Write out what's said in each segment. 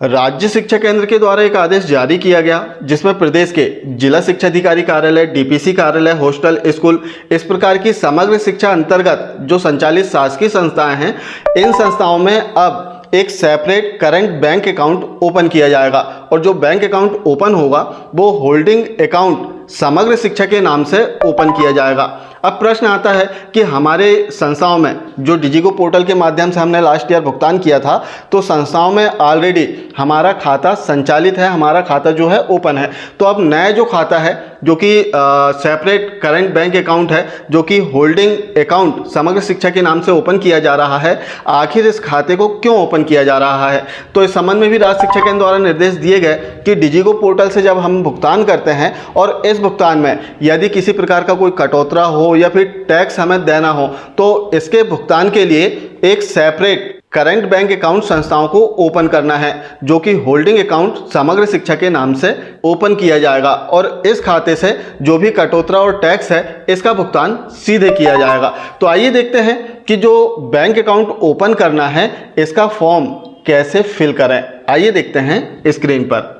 राज्य शिक्षा केंद्र के द्वारा एक आदेश जारी किया गया जिसमें प्रदेश के जिला शिक्षा अधिकारी कार्यालय, डीपीसी कार्यालय, हॉस्टल, स्कूल इस प्रकार की समग्र शिक्षा अंतर्गत जो संचालित शासकीय संस्थाएं हैं, इन संस्थाओं में अब एक separate current bank account open किया जाएगा और जो बैंक अकाउंट ओपन होगा वो होल्डिंग अकाउंट समग्र शिक्षा के नाम से ओपन किया जाएगा। अब प्रश्न आता है कि हमारे संस्थाओं में जो डिजिगो पोर्टल के माध्यम से हमने लास्ट ईयर भुगतान किया था, तो संस्थाओं में ऑलरेडी हमारा खाता संचालित है, हमारा खाता जो है ओपन है। तो अब नया जो खाता है जो कि सेपरेट करंट बैंक अकाउंट है, जो कि होल्डिंग अकाउंट समग्र शिक्षा के नाम से ओपन किया जा रहा है, आखिर इस खाते को क्यों ओपन किया जा रहा है? तो इस संबंध में भी राज्य शिक्षा केंद्र द्वारा निर्देश दिए गए कि डिजिगो पोर्टल से जब हम भुगतान करते हैं और इस भुगतान में यदि किसी प्रकार का कोई कटौतरा हो या फिर टैक्स हमें देना हो, तो इसके भुगतान के लिए एक सेपरेट करंट बैंक अकाउंट संस्थाओं को ओपन करना है, जो कि होल्डिंग अकाउंट समग्र शिक्षा के नाम से ओपन किया जाएगा और इस खाते से जो भी कटौतरा और टैक्स है इसका भुगतान सीधे किया जाएगा। तो आइए देखते हैं कि जो बैंक अकाउंट ओपन करना है इसका फॉर्म कैसे फिल करें। आइए देखते हैं स्क्रीन पर।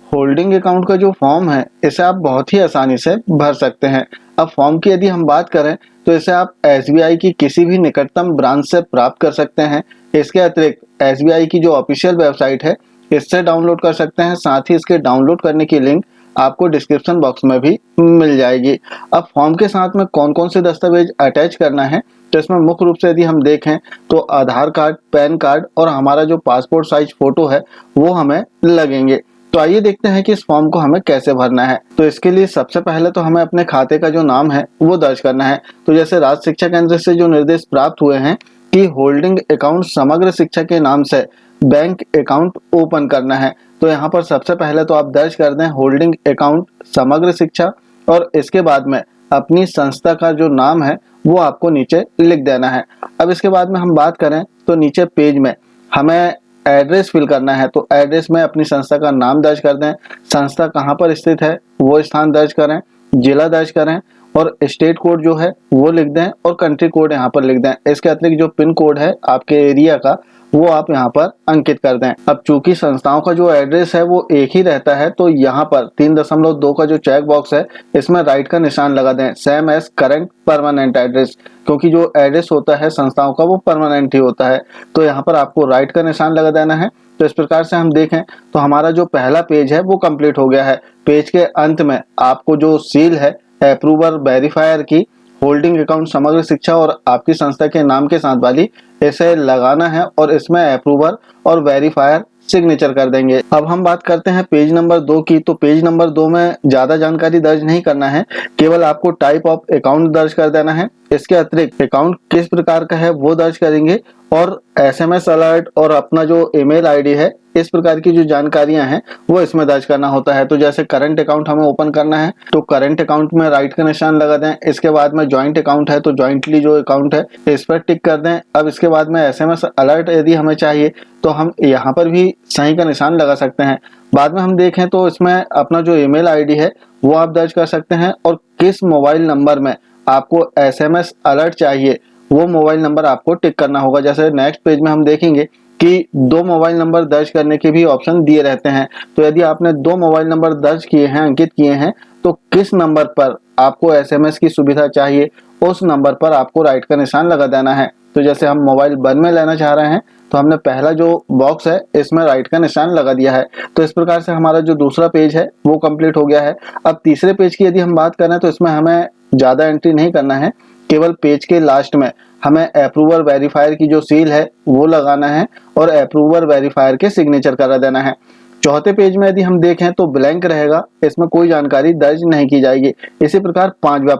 होल्डिंग अकाउंट का जो फॉर्म है इसे आप बहुत ही आसानी से भर सकते हैं। अब फॉर्म की यदि हम बात करें तो इसे आप एसबीआई की किसी भी निकटतम ब्रांच से प्राप्त कर सकते हैं। इसके अतिरिक्त एसबीआई की जो ऑफिशियल वेबसाइट है इससे डाउनलोड कर सकते हैं। साथ ही इसके डाउनलोड करने की लिंक आपको डिस्क्रिप्शन बॉक्स में भी मिल जाएगी। अब फॉर्म के साथ में कौन कौन से दस्तावेज अटैच करना है, तो इसमें मुख्य रूप से यदि हम देखें तो आधार कार्ड, पैन कार्ड और हमारा जो पासपोर्ट साइज फोटो है वो हमें लगेंगे। तो आइए देखते हैं कि इस फॉर्म को हमें कैसे भरना है। तो इसके लिए सबसे पहले तो हमें अपने खाते का जो नाम है वो दर्ज करना है। तो जैसे राज्य शिक्षा केंद्र से जो निर्देश प्राप्त हुए हैं कि होल्डिंग अकाउंट समग्र शिक्षा के नाम से बैंक अकाउंट ओपन करना है, तो यहाँ पर सबसे पहले तो आप दर्ज कर दें होल्डिंग अकाउंट समग्र शिक्षा और इसके बाद में अपनी संस्था का जो नाम है वो आपको नीचे लिख देना है। अब इसके बाद में हम बात करें तो नीचे पेज में हमें एड्रेस फिल करना है। तो एड्रेस में अपनी संस्था का नाम दर्ज कर दें, संस्था कहाँ पर स्थित है वो स्थान दर्ज करें, जिला दर्ज करें और स्टेट कोड जो है वो लिख दें और कंट्री कोड यहाँ पर लिख दें। इसके अतिरिक्त जो पिन कोड है आपके एरिया का वो आप यहाँ पर अंकित कर दें। अब चूंकि संस्थाओं का जो एड्रेस है वो एक ही रहता है, तो यहाँ पर 3.2 का जो चेक बॉक्स है इसमें राइट का निशान लगा दें, same as current permanent address, क्योंकि जो एड्रेस होता है संस्थाओं का वो परमानेंट ही होता है। तो यहाँ पर आपको राइट का निशान लगा देना है। तो इस प्रकार से हम देखें तो हमारा जो पहला पेज है वो कंप्लीट हो गया है। पेज के अंत में आपको जो सील है अप्रूवर वेरीफायर की होल्डिंग अकाउंट समग्र शिक्षा और आपकी संस्था के नाम के साथ वाली इसे लगाना है और इसमें अप्रूवर और वेरीफायर सिग्नेचर कर देंगे। अब हम बात करते हैं पेज नंबर 2 की। तो पेज नंबर 2 में ज्यादा जानकारी दर्ज नहीं करना है, केवल आपको टाइप ऑफ अकाउंट दर्ज कर देना है। इसके अतिरिक्त अकाउंट किस प्रकार का है वो दर्ज करेंगे और एसएमएस अलर्ट और अपना जो ईमेल आईडी है इस प्रकार की जो जानकारियां हैं वो इसमें दर्ज करना होता है। तो जैसे करंट अकाउंट हमें ओपन करना है तो करंट अकाउंट में राइट का निशान लगा दें। इसके बाद में ज्वाइंट अकाउंट है तो ज्वाइंटली जो अकाउंट है इस पर टिक कर दें। अब इसके बाद में एसएमएस अलर्ट यदि हमें चाहिए तो हम यहाँ पर भी सही का निशान लगा सकते हैं। बाद में हम देखें तो इसमें अपना जो ईमेल आईडी है वो आप दर्ज कर सकते हैं और किस मोबाइल नंबर में आपको एसएमएस अलर्ट चाहिए वो मोबाइल नंबर आपको टिक करना होगा। जैसे नेक्स्ट पेज में हम देखेंगे कि 2 मोबाइल नंबर दर्ज करने के भी ऑप्शन दिए रहते हैं। तो यदि आपने 2 मोबाइल नंबर दर्ज किए हैं, अंकित किए हैं, तो किस नंबर पर आपको एसएमएस की सुविधा चाहिए उस नंबर पर आपको राइट का निशान लगा देना है। तो जैसे हम मोबाइल 1 में लेना चाह रहे हैं तो हमने पहला जो बॉक्स है इसमें राइट का निशान लगा दिया है। तो इस प्रकार से हमारा जो दूसरा पेज है वो कंप्लीट हो गया है। अब तीसरे पेज की यदि हम बात करें तो इसमें हमें ज्यादा एंट्री नहीं करना है, केवल पेज के लास्ट में हमें अप्रूवर वेरीफायर की जो सील है वो लगाना है और अप्रूवर वेरीफायर के सिग्नेचर करा देना है। चौथे पेज में यदि हम देखें तो ब्लैंक रहेगा, इसमें कोई जानकारी दर्ज नहीं की जाएगी। इसी प्रकार पांचवा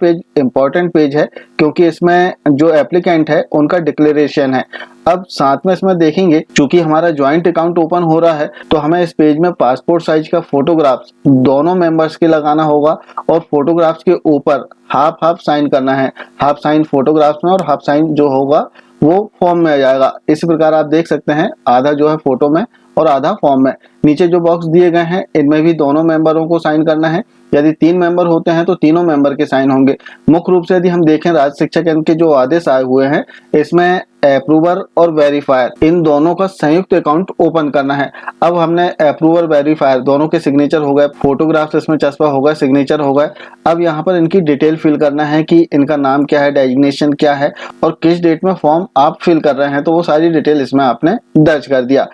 पेज इंपॉर्टेंट पेज है क्योंकि इसमें जो एप्लीकेंट है उनका डिक्लेरेशन है। अब साथ में इसमें देखेंगे चूंकि हमारा ज्वाइंट अकाउंट ओपन हो रहा है तो हमें इस पेज में पासपोर्ट साइज का फोटोग्राफ्स दोनों मेंबर्स के लगाना होगा और फोटोग्राफ्स के ऊपर हाफ साइन करना है। हाफ साइन फोटोग्राफ्स में और हाफ साइन जो होगा वो फॉर्म में आ जाएगा। इसी प्रकार आप देख सकते हैं आधा जो है फोटो में और आधा फॉर्म में। नीचे जो बॉक्स दिए गए हैं इनमें भी दोनों मेंबरों को साइन करना है। यदि 3 मेंबर होते हैं तो तीनों मेंबर के साइन होंगे। मुख्य रूप से यदि हम देखें राज्य शिक्षा केंद्र के जो आदेश आए हुए हैं इसमें अप्रूवर और वेरीफायर इन दोनों का संयुक्त अकाउंट ओपन करना है। अब हमने अप्रूवर वेरीफायर दोनों के सिग्नेचर हो गए, फोटोग्राफ्स इसमें चस्पा हो गए, सिग्नेचर हो गए। अब यहाँ पर इनकी डिटेल फिल करना है कि इनका नाम क्या है, डेजिग्नेशन क्या है और किस डेट में फॉर्म आप फिल कर रहे हैं, तो वो सारी डिटेल इसमें आपने दर्ज कर दिया।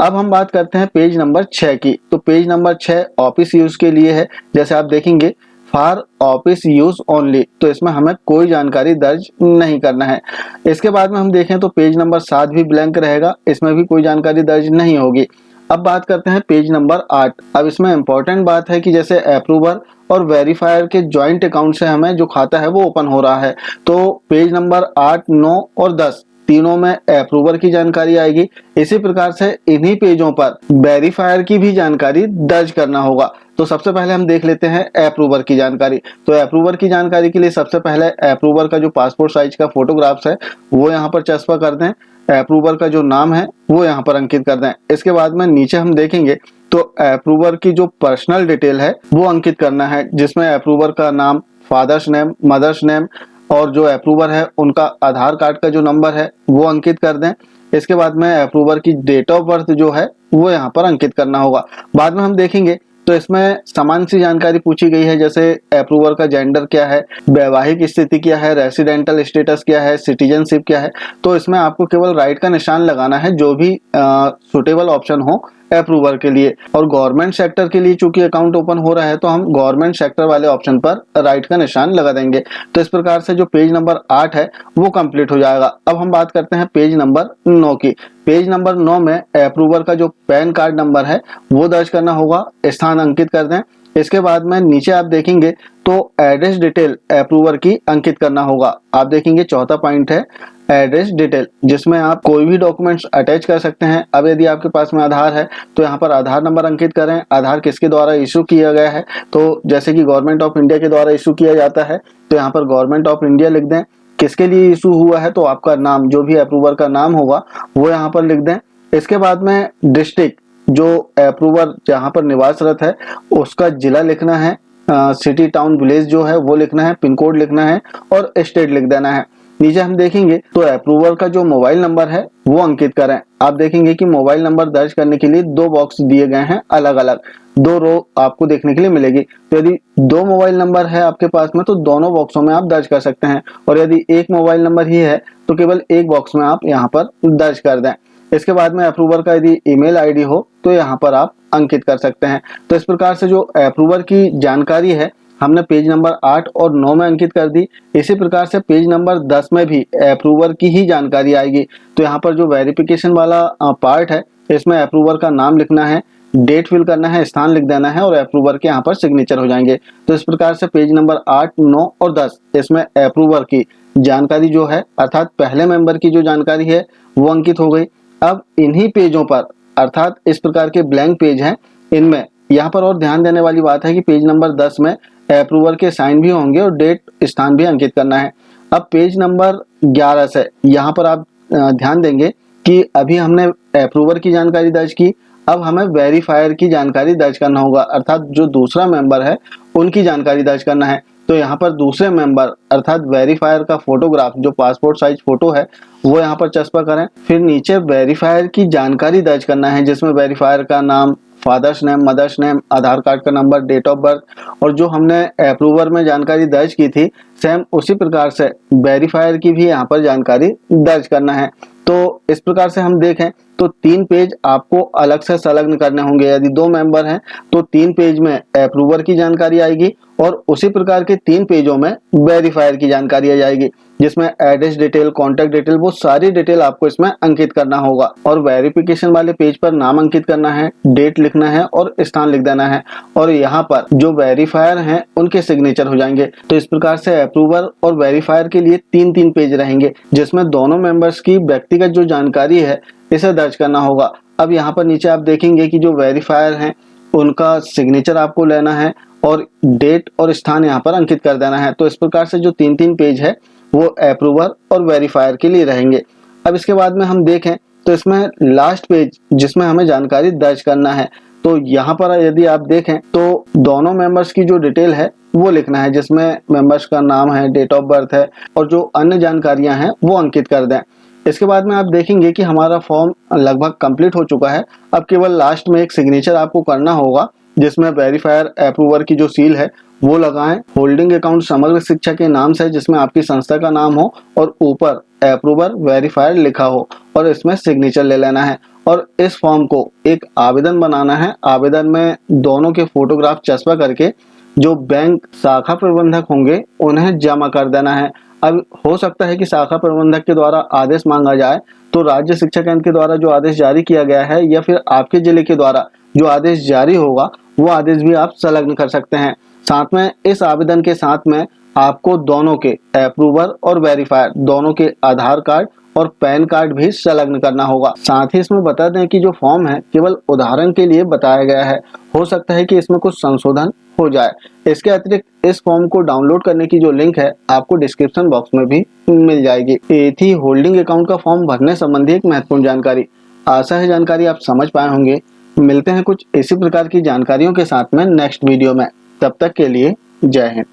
अब हम बात करते हैं पेज नंबर 6 की। तो पेज नंबर 6 ऑफिस यूज के लिए है। जैसे आप देखेंगे फॉर ऑफिस यूज ओनली, तो इसमें हमें कोई जानकारी दर्ज नहीं करना है। इसके बाद में हम देखें तो पेज नंबर 7 भी ब्लैंक रहेगा, इसमें भी कोई जानकारी दर्ज नहीं होगी। अब बात करते हैं पेज नंबर 8। अब इसमें इंपॉर्टेंट बात है कि जैसे अप्रूवर और वेरीफायर के ज्वाइंट अकाउंट से हमें जो खाता है वो ओपन हो रहा है, तो पेज नंबर 8, 9 और 10 तीनों में अप्रूवर की जानकारी आएगी। इसी प्रकार से इन्हीं पेजों पर वेरीफायर की भी जानकारी दर्ज करना होगा। तो सबसे पहले हम देख लेते हैं अप्रूवर की जानकारी। तो अप्रूवर की जानकारी के लिए सबसे पहले अप्रूवर का जो पासपोर्ट साइज का फोटोग्राफ्स है वो यहाँ पर चस्पा कर दें। अप्रूवर का जो नाम है वो यहाँ पर अंकित कर दें। इसके बाद में नीचे हम देखेंगे तो अप्रूवर की जो पर्सनल डिटेल है वो अंकित करना है, जिसमें अप्रूवर का नाम, फादर्स नेम, मदर्स नेम और जो अप्रूवर है उनका आधार कार्ड का जो नंबर है वो अंकित कर दें। इसके बाद में अप्रूवर की डेट ऑफ बर्थ जो है वो यहाँ पर अंकित करना होगा। बाद में हम देखेंगे तो इसमें समान सी जानकारी पूछी गई है, जैसे अप्रूवर का जेंडर क्या है, वैवाहिक स्थिति क्या है, रेसिडेंटल स्टेटस क्या है, सिटीजनशिप क्या है। तो इसमें आपको केवल राइट का निशान लगाना है जो भी सुटेबल ऑप्शन हो अप्रूवर के लिए। और गवर्नमेंट सेक्टर के लिए चूंकि अकाउंट ओपन हो रहा है तो हम गवर्नमेंट सेक्टर वाले ऑप्शन पर राइट का निशान लगा देंगे। तो इस प्रकार से जो पेज नंबर 8 है वो कंप्लीट हो जाएगा। अब हम बात करते हैं पेज नंबर 9 की। पेज नंबर 9 में अप्रूवर का जो पैन कार्ड नंबर है वो दर्ज करना होगा, स्थान अंकित कर दें। इसके बाद में नीचे आप देखेंगे तो एड्रेस डिटेल अप्रूवर की अंकित करना होगा। आप देखेंगे चौथा पॉइंट है एड्रेस डिटेल, जिसमें आप कोई भी डॉक्यूमेंट्स अटैच कर सकते हैं। अब यदि आपके पास में आधार है तो यहाँ पर आधार नंबर अंकित करें। आधार किसके द्वारा इशू किया गया है, तो जैसे कि गवर्नमेंट ऑफ इंडिया के द्वारा इशू किया जाता है तो यहाँ पर गवर्नमेंट ऑफ इंडिया लिख दें। किसके लिए इशू हुआ है तो आपका नाम, जो भी अप्रूवर का नाम होगा वो यहाँ पर लिख दें। इसके बाद में डिस्ट्रिक्ट, जो अप्रूवर जहाँ पर निवासरत है उसका जिला लिखना है, सिटी टाउन विलेज जो है वो लिखना है, पिन कोड लिखना है और स्टेट लिख देना है। नीचे हम देखेंगे तो अप्रूवर का जो मोबाइल नंबर है वो अंकित करें। आप देखेंगे कि मोबाइल नंबर दर्ज करने के लिए 2 बॉक्स दिए गए हैं, अलग अलग 2 रो आपको देखने के लिए मिलेगी। तो यदि 2 मोबाइल नंबर है आपके पास में तो दोनों बॉक्सों में आप दर्ज कर सकते हैं, और यदि एक मोबाइल नंबर ही है तो केवल एक बॉक्स में आप यहाँ पर दर्ज कर दें। इसके बाद में अप्रूवर का यदि ईमेल आईडी हो तो यहाँ पर आप अंकित कर सकते हैं। तो इस प्रकार से जो अप्रूवर की जानकारी है हमने पेज नंबर 8 और 9 में अंकित कर दी। इसी प्रकार से पेज नंबर 10 में भी अप्रूवर की ही जानकारी आएगी। तो यहाँ पर जो वेरिफिकेशन वाला पार्ट है इसमें अप्रूवर का नाम लिखना है, डेट फिल करना है, स्थान लिख देना है और अप्रूवर के यहाँ पर सिग्नेचर हो जाएंगे। तो इस प्रकार से पेज नंबर 8, 9 और 10 इसमें अप्रूवर की जानकारी जो है अर्थात पहले मेंबर की जो जानकारी है वो अंकित हो गई। अब इन्हीं पेजों पर अर्थात इस प्रकार के ब्लैंक पेज हैं, इनमें यहाँ पर और ध्यान देने वाली बात है कि पेज नंबर 10 में अप्रूवर के साइन भी होंगे और डेट, स्थान भी अंकित करना है। अब पेज नंबर 11 से यहाँ पर आप ध्यान देंगे कि अभी हमने अप्रूवर की जानकारी दर्ज की, अब हमें वेरीफायर की जानकारी दर्ज करना होगा, अर्थात जो दूसरा मेंबर है उनकी जानकारी दर्ज करना है। तो यहाँ पर दूसरे मेंबर अर्थात वेरीफायर का फोटोग्राफ, जो पासपोर्ट साइज फोटो है वो यहाँ पर चस्पा करें। फिर नीचे वेरीफायर की जानकारी दर्ज करना है, जिसमें वेरीफायर का नाम, फादर्स नेम, मदर्स नेम, आधार कार्ड का नंबर, डेट ऑफ बर्थ और जो हमने अप्रूवर में जानकारी दर्ज की थी सेम उसी प्रकार से वेरीफायर की भी यहाँ पर जानकारी दर्ज करना है। तो इस प्रकार से हम देखें तो 3 पेज आपको अलग से संलग्न करने होंगे। यदि 2 मेंबर हैं तो 3 पेज में अप्रूवर की जानकारी आएगी और उसी प्रकार के 3 पेजों में वेरीफायर की जानकारी आ जाएगी, जिसमें एड्रेस डिटेल, कॉन्टैक्ट डिटेल, वो सारी डिटेल आपको इसमें अंकित करना होगा। और वेरिफिकेशन वाले पेज पर नाम अंकित करना है, डेट लिखना है और स्थान लिख देना है, और यहाँ पर जो वेरीफायर हैं उनके सिग्नेचर हो जाएंगे। तो इस प्रकार से अप्रूवर और वेरीफायर के लिए 3-3 पेज रहेंगे, जिसमें दोनों मेंबर्स की व्यक्तिगत जो जानकारी है इसे दर्ज करना होगा। अब यहाँ पर नीचे आप देखेंगे कि जो वेरीफायर हैं उनका सिग्नेचर आपको लेना है और डेट और स्थान यहाँ पर अंकित कर देना है। तो इस प्रकार से जो 3-3 पेज है वो अप्रूवर और वेरीफायर के लिए रहेंगे। अब इसके बाद में हम देखें तो इसमें लास्ट पेज जिसमें हमें जानकारी दर्ज करना है, तो यहाँ पर यदि आप देखें तो दोनों मेंबर्स की जो डिटेल है वो लिखना है, जिसमें मेंबर्स का नाम है, डेट ऑफ बर्थ है और जो अन्य जानकारियां हैं वो अंकित कर दें। इसके बाद में आप देखेंगे कि हमारा फॉर्म लगभग कंप्लीट हो चुका है। अब केवल लास्ट में एक सिग्नेचर आपको करना होगा, जिसमें वेरीफायर अप्रूवर की जो सील है वो लगाएं। होल्डिंग अकाउंट समग्र शिक्षा के नाम से, जिसमें आपकी संस्था का नाम हो और ऊपर अप्रूवर वेरीफायर लिखा हो, और इसमें सिग्नेचर ले लेना है। और इस फॉर्म को एक आवेदन बनाना है। आवेदन में दोनों के फोटोग्राफ चस्पा करके जो बैंक शाखा प्रबंधक होंगे उन्हें जमा कर देना है। अब हो सकता है कि शाखा प्रबंधक के द्वारा आदेश मांगा जाए, तो राज्य शिक्षा केंद्र के द्वारा जो आदेश जारी किया गया है या फिर आपके जिले के द्वारा जो आदेश जारी होगा वो आदेश भी आप संलग्न कर सकते हैं। साथ में इस आवेदन के साथ में आपको दोनों के अप्रूवर और वेरीफायर दोनों के आधार कार्ड और पैन कार्ड भी संलग्न करना होगा। साथ ही इसमें बता दें कि जो फॉर्म है केवल उदाहरण के लिए बताया गया है, हो सकता है कि इसमें कुछ संशोधन हो जाए। इसके अतिरिक्त इस फॉर्म को डाउनलोड करने की जो लिंक है आपको डिस्क्रिप्शन बॉक्स में भी मिल जाएगी। ये थी होल्डिंग अकाउंट का फॉर्म भरने संबंधी एक महत्वपूर्ण जानकारी। आशा है जानकारी आप समझ पाए होंगे। मिलते हैं कुछ इसी प्रकार की जानकारियों के साथ में नेक्स्ट वीडियो में। तब तक के लिए जय हिंद।